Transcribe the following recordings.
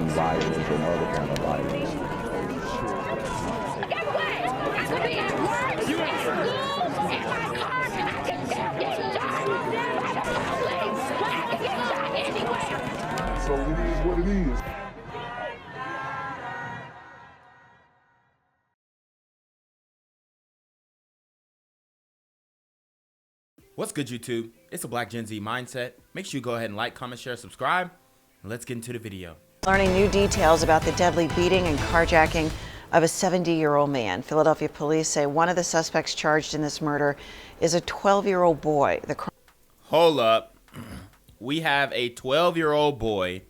violence or no other kind of violence. Get away! I could be at work, at school, in my car, I can still get shot by the police, but I can get shot anywhere. So it is what it is. What's good, YouTube? It's a Black Gen Z mindset. Make sure you go ahead and like, comment, share, subscribe, and let's get into the video. Learning new details about the deadly beating and carjacking of a 70-year-old man. Philadelphia police say one of the suspects charged in this murder is a 12-year-old boy. Hold up. We have a 12-year-old boy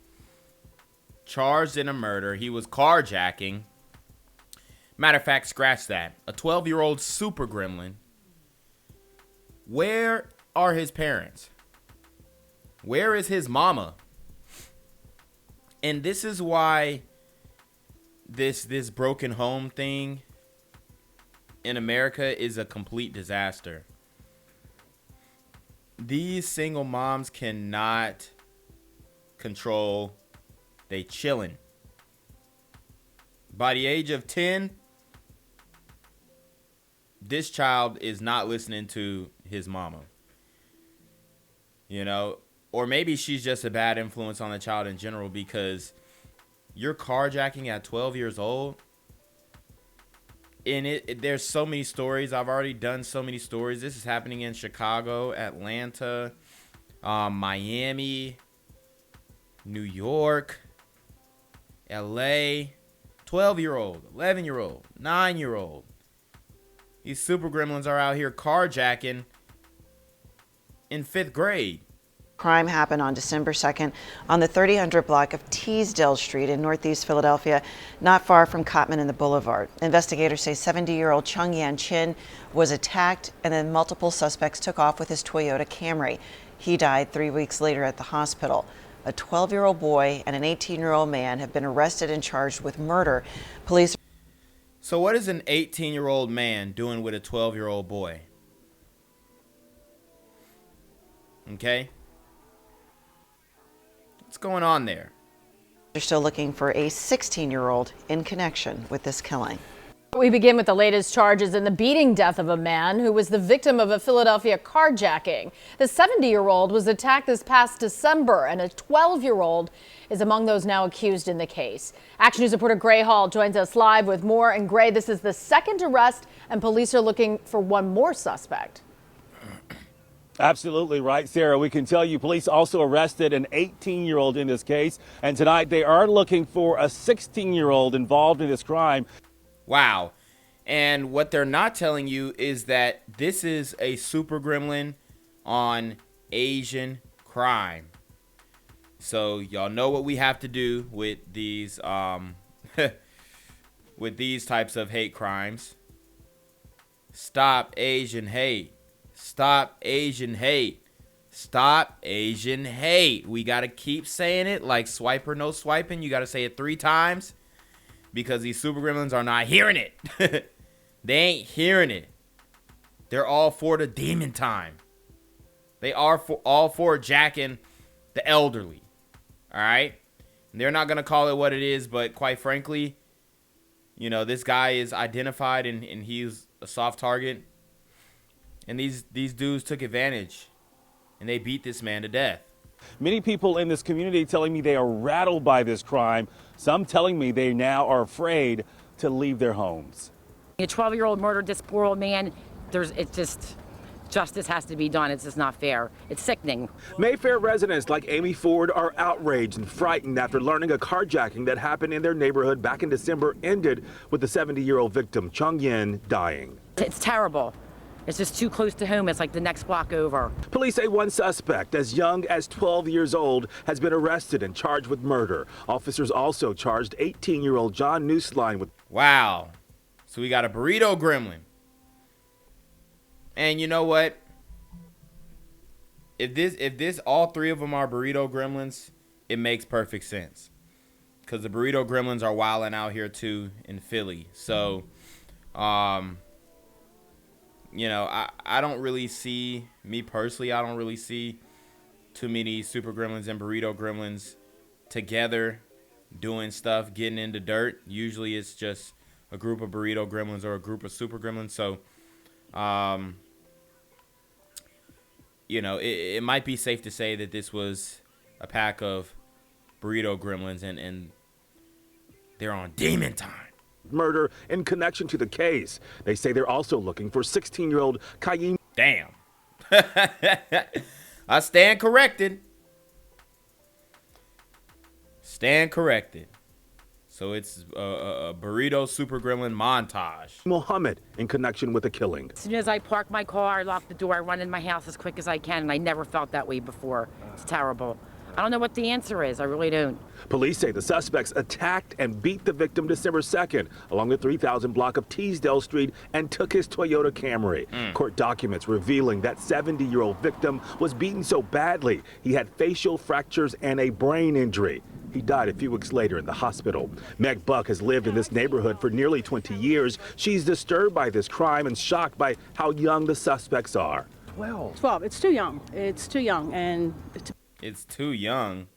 charged in a murder. He was carjacking. Matter of fact, scratch that. A 12-year-old super gremlin. Where are his parents? Where is his mama? And this is why this broken home thing in America is a complete disaster. These single moms cannot control they chillin'. By the age of 10, this child is not listening to his mama. You know, or maybe she's just a bad influence on the child in general, because you're carjacking at 12 years old. And there's so many stories. I've already done so many stories. This is happening in Chicago, Atlanta, Miami, New York, LA. 12-year-old, 11-year-old, 9-year-old. These super gremlins are out here carjacking in 5th grade. Crime happened on December 2nd on the 3000 block of Teasdale Street in Northeast Philadelphia, not far from Cotman and the Boulevard. Investigators say 70-year-old Chung was attacked, and then multiple suspects took off with his Toyota Camry. He died 3 weeks later at the hospital. A 12-year-old boy and an 18-year-old man have been arrested and charged with murder. Police. So what is an 18-year-old man doing with a 12-year-old boy? Okay? What's going on there? They're still looking for a 16-year-old in connection with this killing. We begin with the latest charges in the beating death of a man who was the victim of a Philadelphia carjacking. The 70-year-old was attacked this past December, and a 12-year-old is among those now accused in the case. Action News reporter Gray Hall joins us live with more. And Gray, this is the second arrest, and police are looking for one more suspect. Absolutely right, Sarah. We can tell you police also arrested an 18-year-old in this case, and tonight they are looking for a 16-year-old involved in this crime. Wow. And what they're not telling you is that this is a super gremlin on Asian crime. So y'all know what we have to do with these with these types of hate crimes. Stop Asian hate. Stop Asian hate. Stop Asian hate. We got to keep saying it like swipe or no swiping. You got to say it 3 times. Because these super gremlins are not hearing it. They ain't hearing it. They're all for the demon time. They are all for jacking the elderly. All right? And they're not going to call it what it is, but quite frankly, you know, this guy is identified and he's a soft target. And these dudes took advantage. And they beat this man to death. Many people in this community telling me they are rattled by this crime. Some telling me they now are afraid to leave their homes. A 12-year-old murdered this poor old man. Justice has to be done. It's just not fair. It's sickening. Mayfair residents like Amy Ford are outraged and frightened after learning a carjacking that happened in their neighborhood back in December ended with the 70-year-old victim, Chung dying. It's terrible. It's just too close to home. It's like the next block over. Police say one suspect, as young as 12 years old, has been arrested and charged with murder. Officers also charged 18-year-old John Nusslein with... Wow. So we got a burrito gremlin. And you know what? If this all 3 of them are burrito gremlins, it makes perfect sense. Because the burrito gremlins are wilding out here too in Philly. So, you know, I don't really see, me personally, I don't really see too many super gremlins and burrito gremlins together doing stuff, getting into dirt. Usually it's just a group of burrito gremlins or a group of super gremlins. So, you know, it might be safe to say that this was a pack of burrito gremlins and they're on demon time. Murder in connection to the case. They say they're also looking for 16-year-old Qiyam. Damn. I stand corrected. Stand corrected. So it's a burrito super gremlin montage. Muhammad in connection with the killing. As soon as I park my car, I lock the door, I run in my house as quick as I can, and I never felt that way before. It's terrible. I don't know what the answer is. I really don't. Police say the suspects attacked and beat the victim December 2nd along the 3000 block of Teasdale Street and took his Toyota Camry. Court documents revealing that 70-year-old victim was beaten so badly he had facial fractures and a brain injury. He died a few weeks later in the hospital. Meg Buck has lived in this neighborhood for nearly 20 years. She's disturbed by this crime and shocked by how young the suspects are. 12. It's too young. It's too young. And It's too young.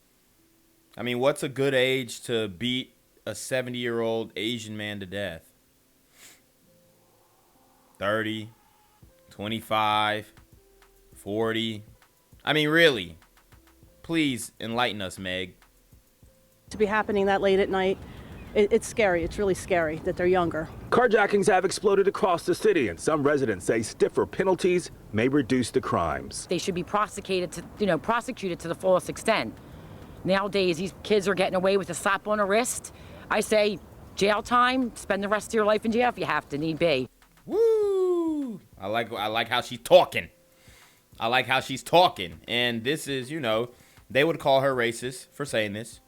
I mean, what's a good age to beat a 70-year-old Asian man to death? 30, 25, 40. I mean, really. Please enlighten us, Meg. to be happening that late at night, it's scary. It's really scary that they're younger. Carjackings have exploded across the city, and some residents say stiffer penalties may reduce the crimes. They should be prosecuted to the fullest extent. Nowadays, these kids are getting away with a slap on the wrist. I say jail time, spend the rest of your life in jail if you have to, need be. Woo! I like how she's talking. I like how she's talking. And this is, they would call her racist for saying this.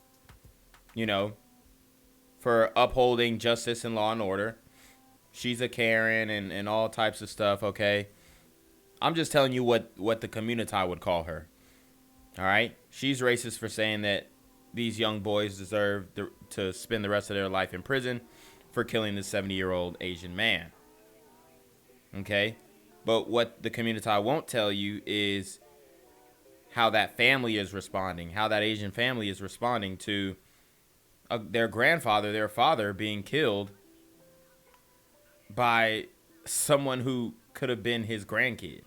For upholding justice and law and order. She's a Karen and all types of stuff, okay? I'm just telling you what the community would call her. All right? She's racist for saying that these young boys deserve to spend the rest of their life in prison for killing this 70-year-old Asian man. Okay? But what the community won't tell you is how that family is responding, how that Asian family is responding to their grandfather, their father, being killed by someone who could have been his grandkid.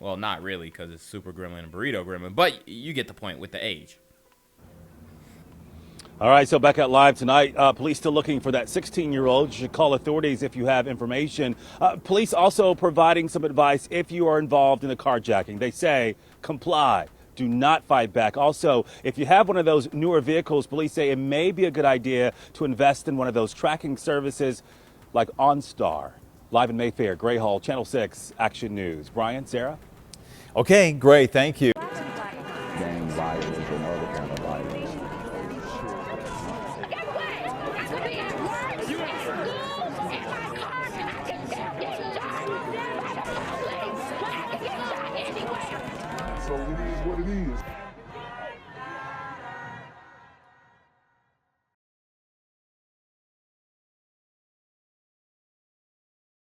Well, not really, because it's Super Gremlin and Burrito Gremlin, but you get the point with the age. All right, so back out live tonight. Police still looking for that 16-year-old. You should call authorities if you have information. Police also providing some advice if you are involved in a carjacking. They say comply. Do not fight back. Also, if you have one of those newer vehicles, police say it may be a good idea to invest in one of those tracking services like OnStar. Live in Mayfair, Gray Hall, Channel 6, Action News. Brian, Sarah? Okay, great. Thank you. Gang violence and other kind of violence. Guess what? I could be at work, at school, in my car, and I can still get shot by the police. I can get shot anywhere. So it is what it is.